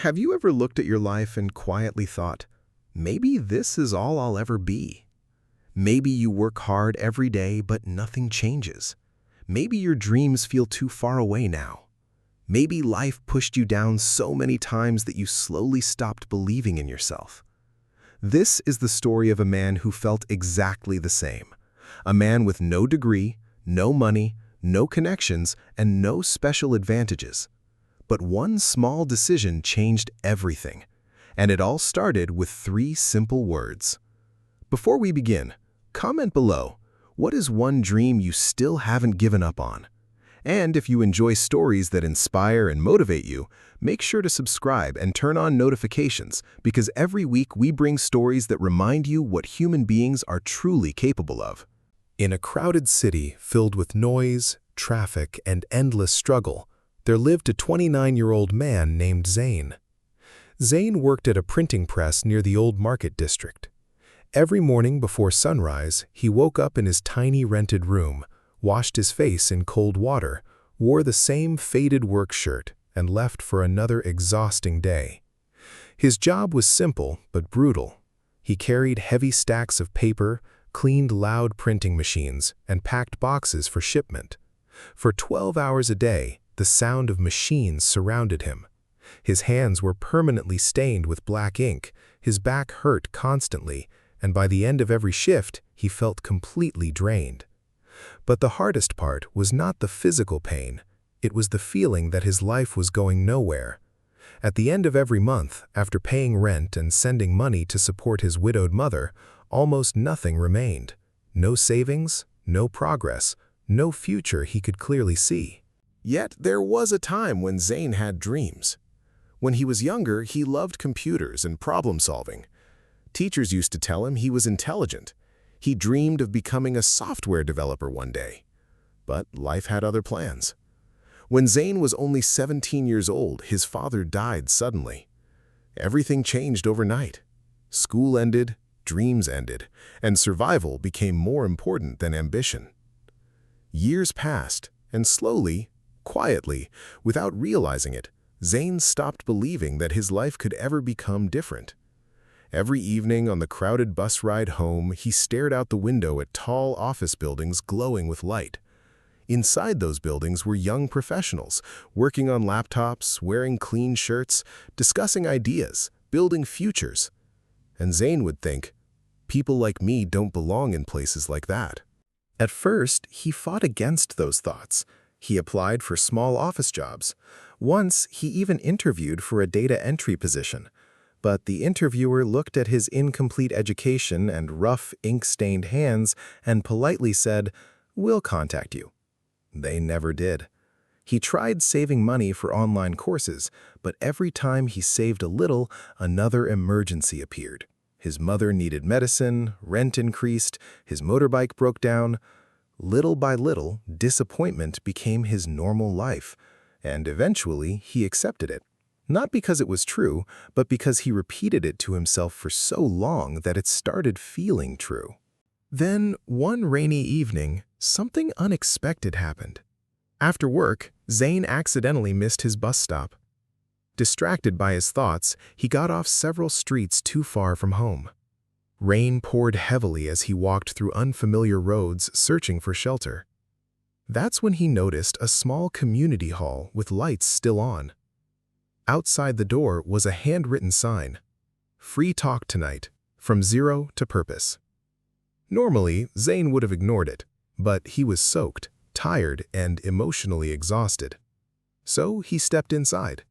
Have you ever looked at your life and quietly thought, maybe this is all I'll ever be? Maybe you work hard every day, but nothing changes. Maybe your dreams feel too far away now. Maybe life pushed you down so many times that you slowly stopped believing in yourself. This is the story of a man who felt exactly the same. A man with no degree, no money, no connections, and no special advantages. But one small decision changed everything. And it all started with 3 simple words. Before we begin, comment below, what is one dream you still haven't given up on? And if you enjoy stories that inspire and motivate you, make sure to subscribe and turn on notifications because every week we bring stories that remind you what human beings are truly capable of. In a crowded city filled with noise, traffic, and endless struggle, there lived a 29-year-old man named Zayn. Zayn worked at a printing press near the Old Market District. Every morning before sunrise, he woke up in his tiny rented room, washed his face in cold water, wore the same faded work shirt, and left for another exhausting day. His job was simple but brutal. He carried heavy stacks of paper, cleaned loud printing machines, and packed boxes for shipment. For 12 hours a day, the sound of machines surrounded him. His hands were permanently stained with black ink, his back hurt constantly, and by the end of every shift, he felt completely drained. But the hardest part was not the physical pain. It was the feeling that his life was going nowhere. At the end of every month, after paying rent and sending money to support his widowed mother, almost nothing remained. No savings, no progress, no future he could clearly see. Yet there was a time when Zayn had dreams. When he was younger, he loved computers and problem solving. Teachers used to tell him he was intelligent. He dreamed of becoming a software developer one day. But life had other plans. When Zayn was only 17 years old, his father died suddenly. Everything changed overnight. School ended, dreams ended, and survival became more important than ambition. Years passed, and slowly, quietly, without realizing it, Zayn stopped believing that his life could ever become different. Every evening on the crowded bus ride home, he stared out the window at tall office buildings glowing with light. Inside those buildings were young professionals, working on laptops, wearing clean shirts, discussing ideas, building futures. And Zayn would think, people like me don't belong in places like that. At first, he fought against those thoughts. He applied for small office jobs. Once, he even interviewed for a data entry position. But the interviewer looked at his incomplete education and rough, ink-stained hands and politely said, "We'll contact you." They never did. He tried saving money for online courses, but every time he saved a little, another emergency appeared. His mother needed medicine, rent increased, his motorbike broke down. Little by little, disappointment became his normal life, and eventually he accepted it. Not because it was true, but because he repeated it to himself for so long that it started feeling true. Then, one rainy evening, something unexpected happened. After work, Zayn accidentally missed his bus stop. Distracted by his thoughts, he got off several streets too far from home. Rain poured heavily as he walked through unfamiliar roads searching for shelter. That's when he noticed a small community hall with lights still on. Outside the door was a handwritten sign, "Free talk tonight, from zero to purpose." Normally, Zayn would have ignored it, but he was soaked, tired, and emotionally exhausted. So he stepped inside.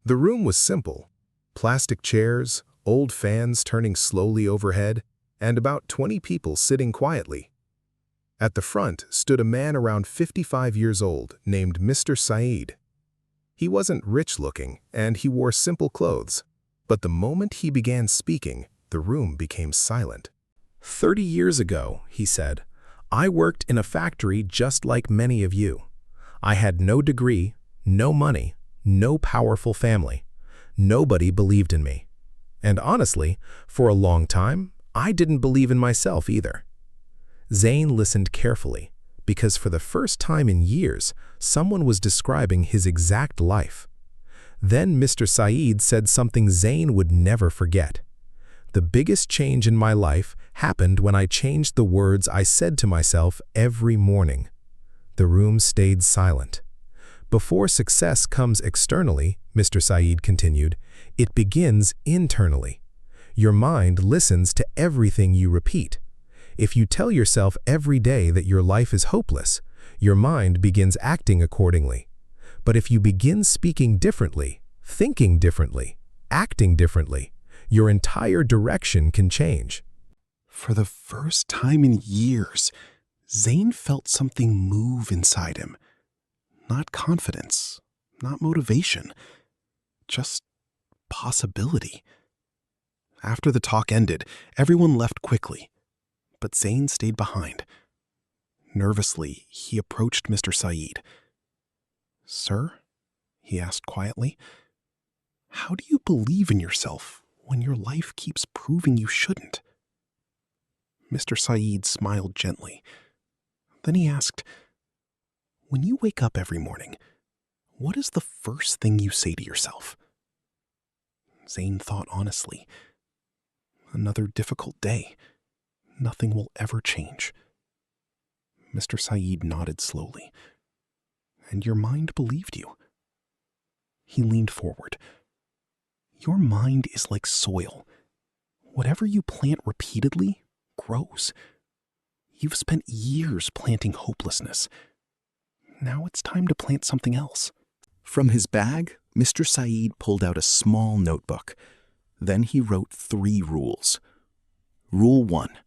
The room was simple: plastic chairs, old fans turning slowly overhead, and about 20 people sitting quietly. At the front stood a man around 55 years old named Mr. Saeed. He wasn't rich-looking, and he wore simple clothes. But the moment he began speaking, the room became silent. 30 years ago, he said, I worked in a factory just like many of you. I had no degree, no money, no powerful family. Nobody believed in me. And honestly, for a long time, I didn't believe in myself either. Zayn listened carefully, because for the first time in years, someone was describing his exact life. Then Mr. Saeed said something Zayn would never forget. The biggest change in my life happened when I changed the words I said to myself every morning. The room stayed silent. Before success comes externally, Mr. Saeed continued, it begins internally. Your mind listens to everything you repeat. If you tell yourself every day that your life is hopeless, your mind begins acting accordingly. But if you begin speaking differently, thinking differently, acting differently, your entire direction can change. For the first time in years, Zayn felt something move inside him. Not confidence, not motivation, just possibility. After the talk ended, everyone left quickly, but Zayn stayed behind. Nervously, he approached Mr. Saeed. "Sir," he asked quietly, "how do you believe in yourself when your life keeps proving you shouldn't?" Mr. Saeed smiled gently. Then he asked, "When you wake up every morning, what is the first thing you say to yourself?" Zayn thought honestly. Another difficult day. Nothing will ever change. Mr. Saeed nodded slowly. "And your mind believed you." He leaned forward. "Your mind is like soil. Whatever you plant repeatedly grows. You've spent years planting hopelessness. Now it's time to plant something else." From his bag, Mr. Saeed pulled out a small notebook. Then he wrote 3 rules. Rule 1.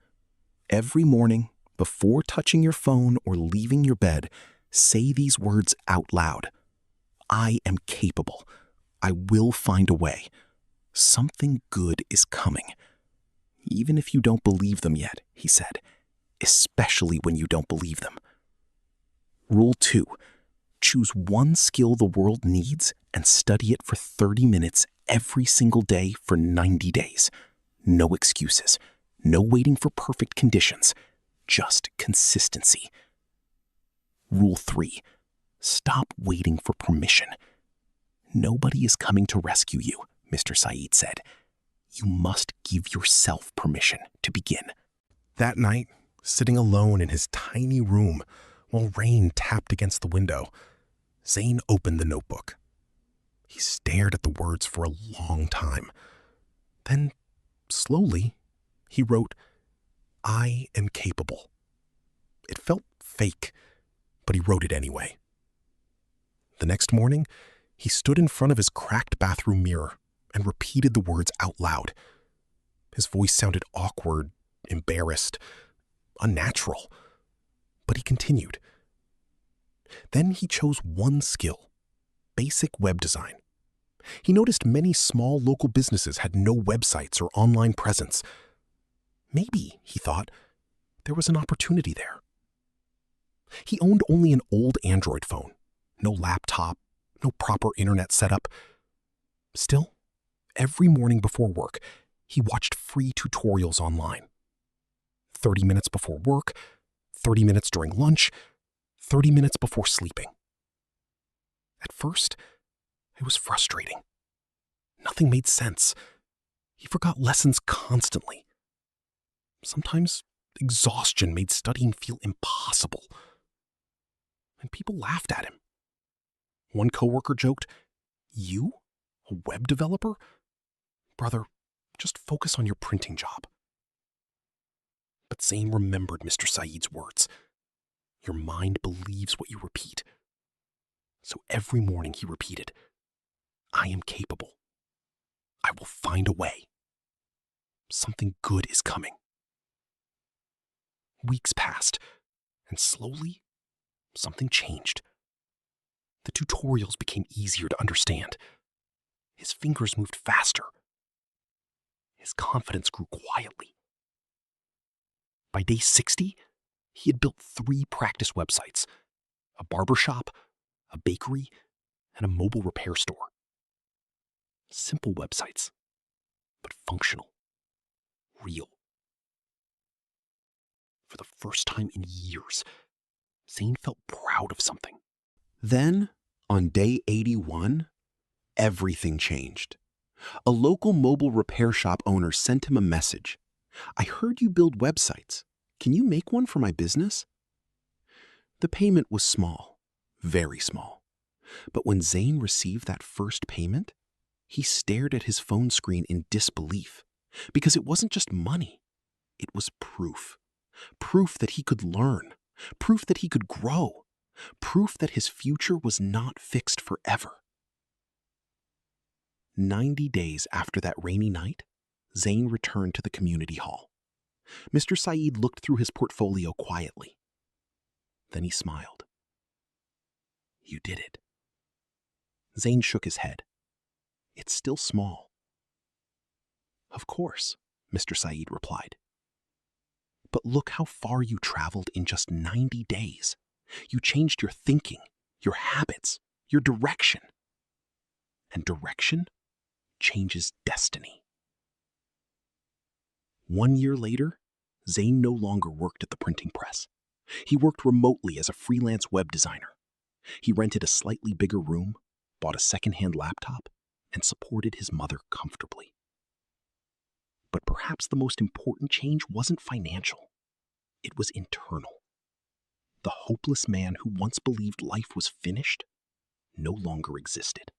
Every morning, before touching your phone or leaving your bed, say these words out loud. I am capable. I will find a way. Something good is coming. Even if you don't believe them yet, he said, especially when you don't believe them. Rule 2. Choose one skill the world needs and study it for 30 minutes every single day for 90 days. No excuses. No waiting for perfect conditions. Just consistency. Rule 3. Stop waiting for permission. Nobody is coming to rescue you, Mr. Saeed said. You must give yourself permission to begin. That night, sitting alone in his tiny room while rain tapped against the window, Zayn opened the notebook. He stared at the words for a long time. Then, slowly, he wrote, I am capable. It felt fake, but he wrote it anyway. The next morning, he stood in front of his cracked bathroom mirror and repeated the words out loud. His voice sounded awkward, embarrassed, unnatural, but he continued. Then he chose one skill, basic web design. He noticed many small local businesses had no websites or online presence. Maybe, he thought, there was an opportunity there. He owned only an old Android phone, no laptop, no proper internet setup. Still, every morning before work, he watched free tutorials online. 30 minutes before work, 30 minutes during lunch, 30 minutes before sleeping. At first, it was frustrating. Nothing made sense. He forgot lessons constantly. Sometimes exhaustion made studying feel impossible. And people laughed at him. One coworker joked, "You? A web developer? Brother, just focus on your printing job." But Zayn remembered Mr. Saeed's words. Your mind believes what you repeat. So every morning he repeated, I am capable. I will find a way. Something good is coming. Weeks passed, and slowly, something changed. The tutorials became easier to understand. His fingers moved faster. His confidence grew quietly. By day 60, he had built 3 practice websites, a barbershop, a bakery, and a mobile repair store. Simple websites, but functional, real. For the first time in years, Zayn felt proud of something. Then, on day 81, everything changed. A local mobile repair shop owner sent him a message. "I heard you build websites. Can you make one for my business?" The payment was small, very small. But when Zayn received that first payment, he stared at his phone screen in disbelief, because it wasn't just money. It was proof. Proof that he could learn. Proof that he could grow. Proof that his future was not fixed forever. 90 days after that rainy night, Zayn returned to the community hall. Mr. Saeed looked through his portfolio quietly. Then he smiled. "You did it." Zayn shook his head. "It's still small." "Of course," Mr. Saeed replied. "But look how far you traveled in just 90 days. You changed your thinking, your habits, your direction. And direction changes destiny." 1 year later, Zayn no longer worked at the printing press. He worked remotely as a freelance web designer. He rented a slightly bigger room, bought a second-hand laptop, and supported his mother comfortably. But perhaps the most important change wasn't financial. It was internal. The hopeless man who once believed life was finished no longer existed.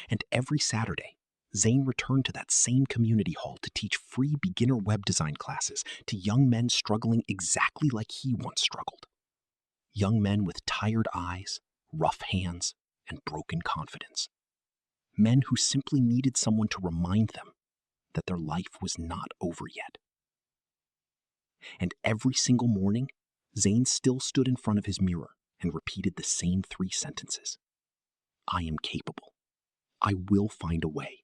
And every Saturday, Zayn returned to that same community hall to teach free beginner web design classes to young men struggling exactly like he once struggled. Young men with tired eyes, rough hands, and broken confidence. Men who simply needed someone to remind them that their life was not over yet. And every single morning, Zayn still stood in front of his mirror and repeated the same 3 sentences. "I am capable. I will find a way.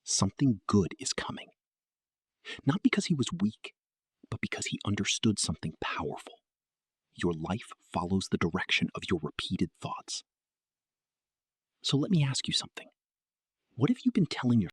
Something good is coming." Not because he was weak, but because he understood something powerful. Your life follows the direction of your repeated thoughts. So let me ask you something. What have you been telling yourself